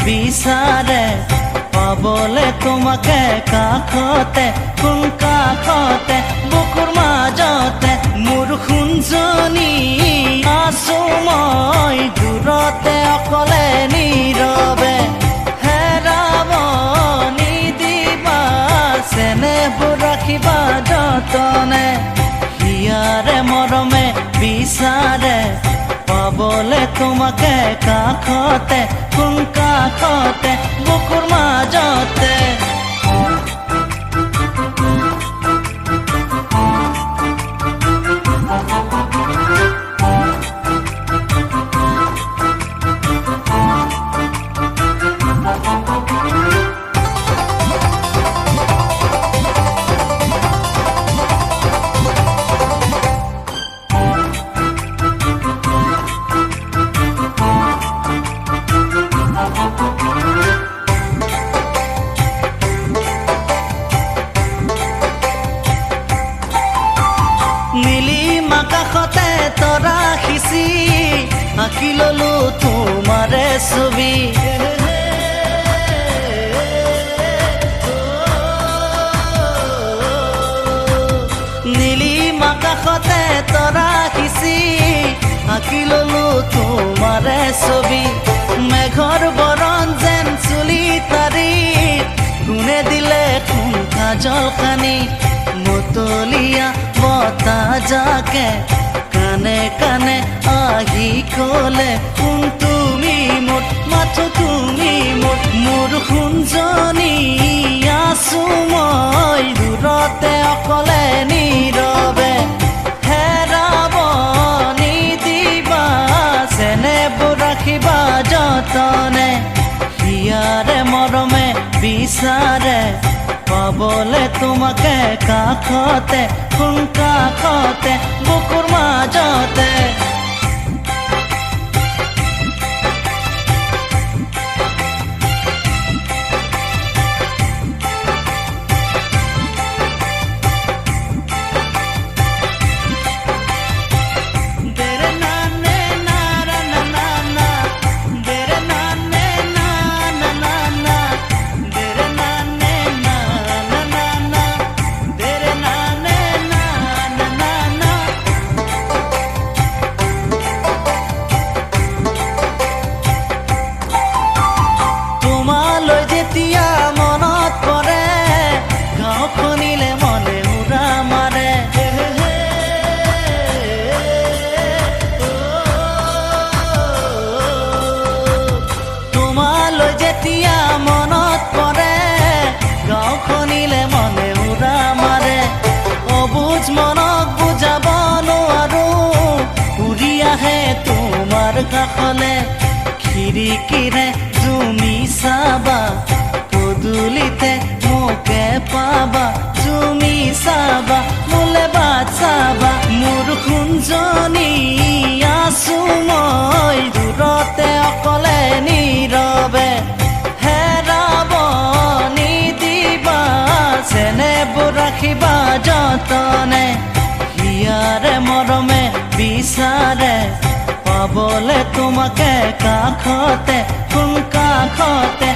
বিচাৰে পাবলে তোমাকে কাষতে কোন কাষতে বুকুৰ মাজতে মোৰ সোণজনী আছো মই দূৰতে অকলে নীৰৱে হেৰাব নিদিবা চেনেহবোৰ ৰাখিবা যতনে হিয়াৰে মৰমে বিচাৰে পাবলে তোমাকে কাষতে কোন কাষতে বুকুৰ মাজতে আকাশতে তৰা খিচি আঁকি ললো তোমাৰে ছবি নীলিম আকাশতে তৰা খিচি আঁকি ললো তোমাৰে ছবি মেঘৰ বৰণ যেন চুলি তাৰি কোনে দিলে কোন কাজল খানি মতলীয়া বতাহ জাকে কানে কানে আহি কলে কোন তুমি মোৰ মাথো তুমি মোৰ সোণজনী আছো মই দূৰতে অকলে নীৰৱে হেৰাব নিদিবা চেনেহবোৰ ৰাখিবা যতনে হিয়াৰে মৰমে বিচাৰে পাবলে তোমাকে কাষতে কোন কাষতে বুকুৰ মাজতে কাষলে খিৰিকীৰে তুমি চাবা পদূলিতে মোকে পাবা তুমি চাবা মোলে বাট চাবা মোৰ সোণজনী আছো মই দূৰতে অকলে নীৰৱে হেৰাব নিদিবা চেনেহবোৰ ৰাখিবা যতনে হিয়াৰে মৰমে বিচাৰে পাবলে তোমাকে কাষতে কোন কাষতে